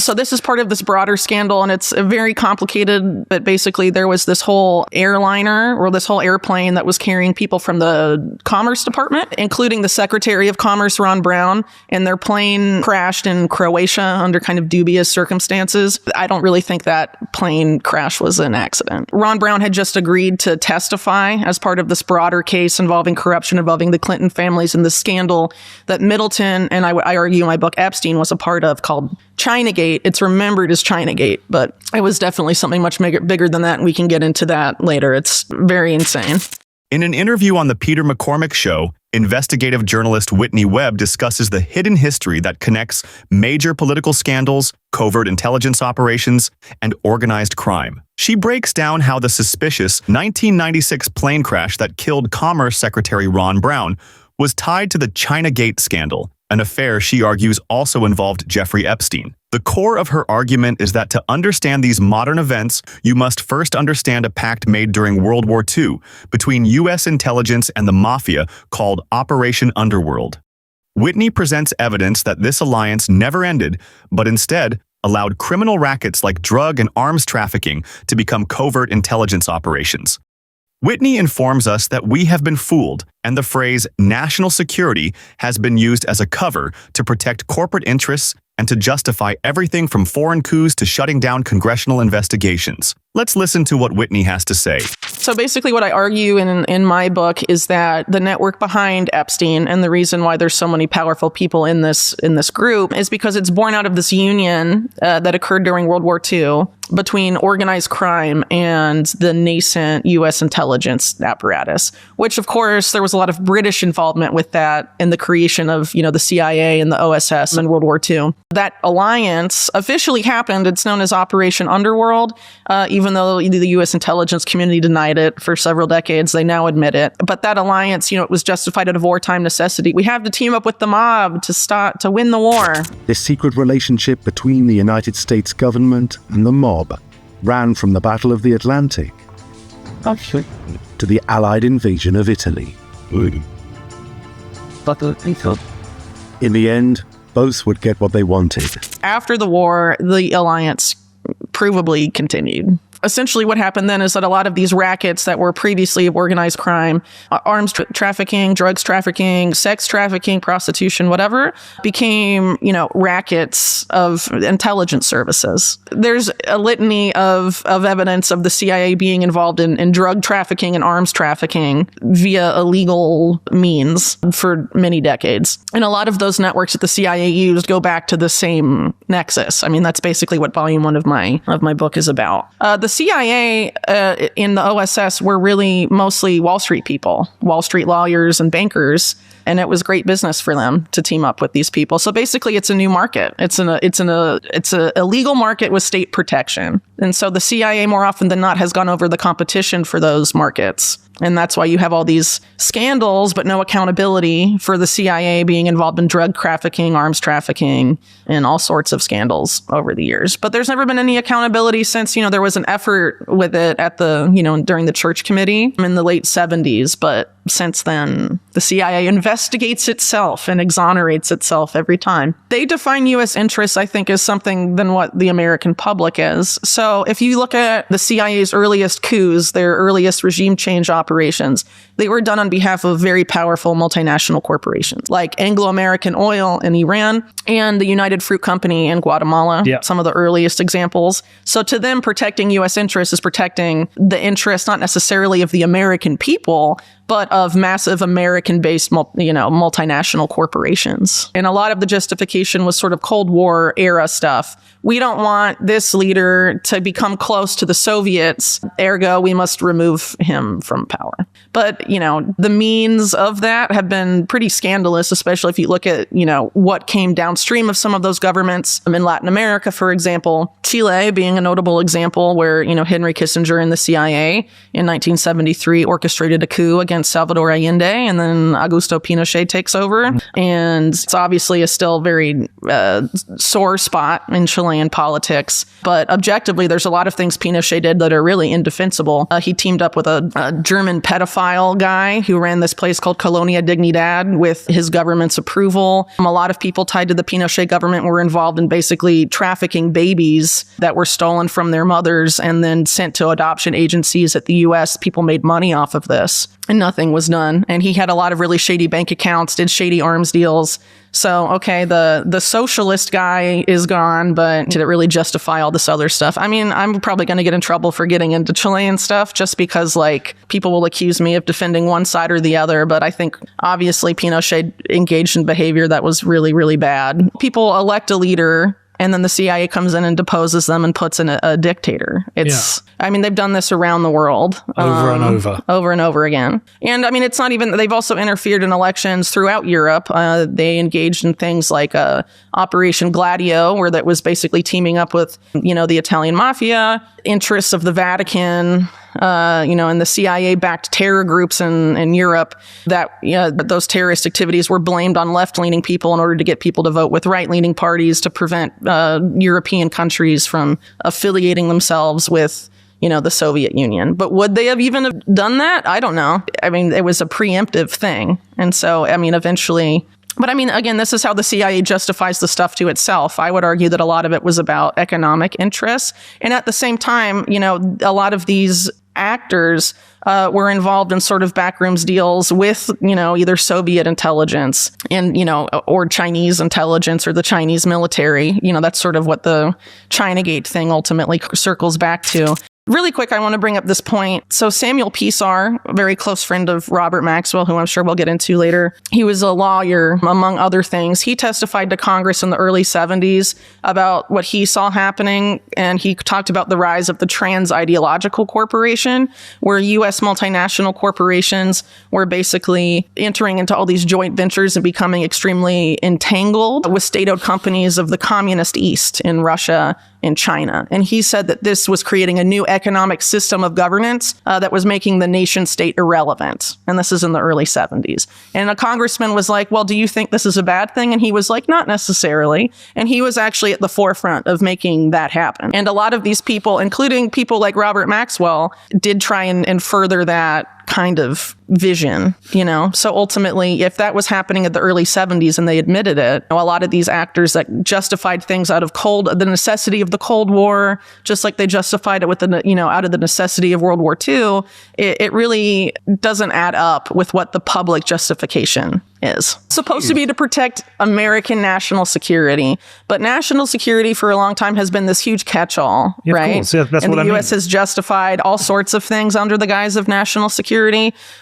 So this is part of this broader scandal, and it's very complicated. But basically, there was this whole airliner or this whole airplane that was carrying people from the Commerce Department, including the Secretary of Commerce, Ron Brown, and their plane crashed in Croatia under kind of dubious circumstances. I don't really think that plane crash was an accident. Ron Brown had just agreed to testify as part of this broader case involving corruption involving the Clinton families and the scandal that Middleton, and I argue in my book Epstein, was a part of, called Chinagate. It's remembered as Chinagate, but it was definitely something much bigger than that, and we can get into that later. It's very insane. In an interview on the Peter McCormack Show, investigative journalist Whitney Webb discusses the hidden history that connects major political scandals, covert intelligence operations, and organized crime. She breaks down how the suspicious 1996 plane crash that killed Commerce Secretary Ron Brown was tied to the Chinagate scandal, an affair she argues also involved Jeffrey Epstein. The core of her argument is that to understand these modern events, you must first understand a pact made during World War II between U.S. intelligence and the mafia called Operation Underworld. Whitney presents evidence that this alliance never ended, but instead allowed criminal rackets like drug and arms trafficking to become covert intelligence operations. Whitney informs us that we have been fooled, and the phrase national security has been used as a cover to protect corporate interests and to justify everything from foreign coups to shutting down congressional investigations. Let's listen to what Whitney has to say. So basically what I argue in my book is that the network behind Epstein, and the reason why there's so many powerful people in this group, is because it's born out of this union that occurred during World War II between organized crime and the nascent U.S. intelligence apparatus, which of course there was a lot of British involvement with that in the creation of, the CIA and the OSS in World War II. That alliance officially happened. It's known as Operation Underworld, even though the U.S. intelligence community denied it for several decades. They now admit it. But that alliance, it was justified out of wartime necessity. We have to team up with the mob to win the war. This secret relationship between the United States government and the mob ran from the Battle of the Atlantic to the Allied invasion of Italy. In the end, both would get what they wanted. After the war, the alliance provably continued. Essentially what happened then is that a lot of these rackets that were previously organized crime, arms trafficking, drugs trafficking, sex trafficking, prostitution, whatever, became, rackets of intelligence services. There's a litany of evidence of the CIA being involved in drug trafficking and arms trafficking via illegal means for many decades. And a lot of those networks that the CIA used go back to the same nexus. I mean, that's basically what volume 1 of my book is about. The CIA in the OSS were really mostly Wall Street people, Wall Street lawyers and bankers, and it was great business for them to team up with these people. So basically, it's a new market. It's a illegal market with state protection, and so the CIA more often than not has gone over the competition for those markets. And that's why you have all these scandals, but no accountability for the CIA being involved in drug trafficking, arms trafficking, and all sorts of scandals over the years. But there's never been any accountability since, there was an effort with it at during the Church Committee in the late 70s. But since then, the CIA investigates itself and exonerates itself every time. They define U.S. interests, I think, as something than what the American public is. So if you look at the CIA's earliest coups, their earliest regime change operations, they were done on behalf of very powerful multinational corporations like Anglo-American Oil in Iran and the United Fruit Company in Guatemala, some of the earliest examples. So to them, protecting U.S. interests is protecting the interests not necessarily of the American people, but of massive American-based, multinational corporations. And a lot of the justification was sort of Cold War era stuff. We don't want this leader to become close to the Soviets, ergo we must remove him from power. But, the means of that have been pretty scandalous, especially if you look at, what came downstream of some of those governments. In Latin America, for example, Chile being a notable example where, Henry Kissinger and the CIA in 1973 orchestrated a coup against Salvador Allende, and then Augusto Pinochet takes over. And it's obviously a still very sore spot in Chile. Chilean politics. But objectively, there's a lot of things Pinochet did that are really indefensible. He teamed up with a German pedophile guy who ran this place called Colonia Dignidad with his government's approval. A lot of people tied to the Pinochet government were involved in basically trafficking babies that were stolen from their mothers and then sent to adoption agencies at the U.S. People made money off of this, and nothing was done. And he had a lot of really shady bank accounts, did shady arms deals. So, okay, the socialist guy is gone, but did it really justify all this other stuff? I mean, I'm probably going to get in trouble for getting into Chilean stuff just because, like, people will accuse me of defending one side or the other. But I think, obviously, Pinochet engaged in behavior that was really, really bad. People elect a leader, and then the CIA comes in and deposes them and puts in a dictator. I mean, they've done this around the world. Over and over. Over and over again. And I mean, it's not even, they've also interfered in elections throughout Europe. They engaged in things like Operation Gladio, where that was basically teaming up with, the Italian mafia, interests of the Vatican, and the CIA-backed terror groups in Europe, that those terrorist activities were blamed on left-leaning people in order to get people to vote with right-leaning parties to prevent European countries from affiliating themselves with the Soviet Union. But would they have even done that? I don't know. I mean, it was a preemptive thing. And so, I mean, eventually... But I mean, again, this is how the CIA justifies the stuff to itself. I would argue that a lot of it was about economic interests. And at the same time, a lot of these actors were involved in sort of backrooms deals with, either Soviet intelligence and, or Chinese intelligence or the Chinese military. That's sort of what the Chinagate thing ultimately circles back to. Really quick, I want to bring up this point. So Samuel Pisar, a very close friend of Robert Maxwell, who I'm sure we'll get into later, he was a lawyer, among other things. He testified to Congress in the early 70s about what he saw happening, and he talked about the rise of the trans-ideological corporation, where U.S. multinational corporations were basically entering into all these joint ventures and becoming extremely entangled with state-owned companies of the communist East in Russia and China. And he said that this was creating a new economic system of governance that was making the nation state irrelevant. And this is in the early 70s. And a congressman was like, well, do you think this is a bad thing? And he was like, not necessarily. And he was actually at the forefront of making that happen. And a lot of these people, including people like Robert Maxwell, did try and further that kind of vision, So ultimately, if that was happening at the early 70s and they admitted it, a lot of these actors that justified things out of the necessity of the Cold War, just like they justified it with out of the necessity of World War II, it really doesn't add up with what the public justification is. It's supposed to be to protect American national security, but national security for a long time has been this huge catch-all, right? Of course. Yeah, that's and what the I mean. U.S. has justified all sorts of things under the guise of national security,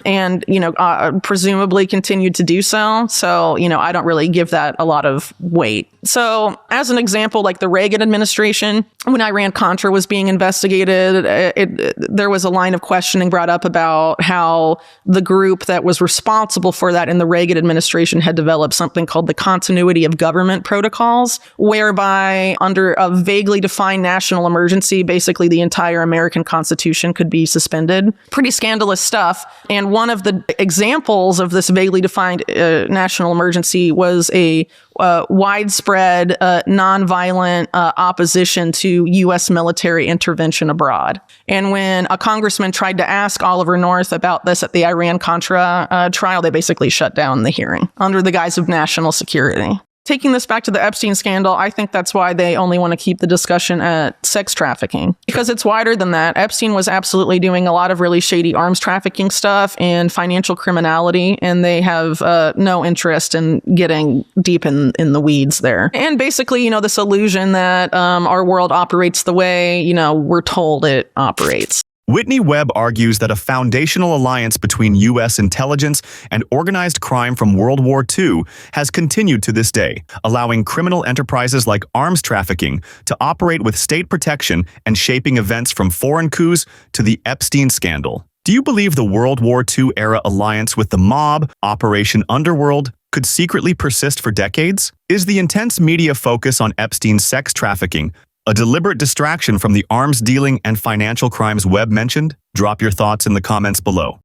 and presumably continued to do so. So I don't really give that a lot of weight. So as an example, like the Reagan administration, when Iran-Contra was being investigated, there was a line of questioning brought up about how the group that was responsible for that in the Reagan administration had developed something called the continuity of government protocols, whereby under a vaguely defined national emergency, basically the entire American Constitution could be suspended. Pretty scandalous stuff. And one of the examples of this vaguely defined national emergency was a widespread nonviolent opposition to U.S. military intervention abroad. And when a congressman tried to ask Oliver North about this at the Iran-Contra trial, they basically shut down the hearing under the guise of national security. Taking this back to the Epstein scandal, I think that's why they only want to keep the discussion at sex trafficking, because it's wider than that. Epstein was absolutely doing a lot of really shady arms trafficking stuff and financial criminality, and they have no interest in getting deep in the weeds there. And basically, this illusion that our world operates the way, we're told it operates. Whitney Webb argues that a foundational alliance between U.S. intelligence and organized crime from World War II has continued to this day, allowing criminal enterprises like arms trafficking to operate with state protection and shaping events from foreign coups to the Epstein scandal. Do you believe the World War II-era alliance with the mob, Operation Underworld, could secretly persist for decades? Is the intense media focus on Epstein's sex trafficking a deliberate distraction from the arms dealing and financial crimes Webb mentioned? Drop your thoughts in the comments below.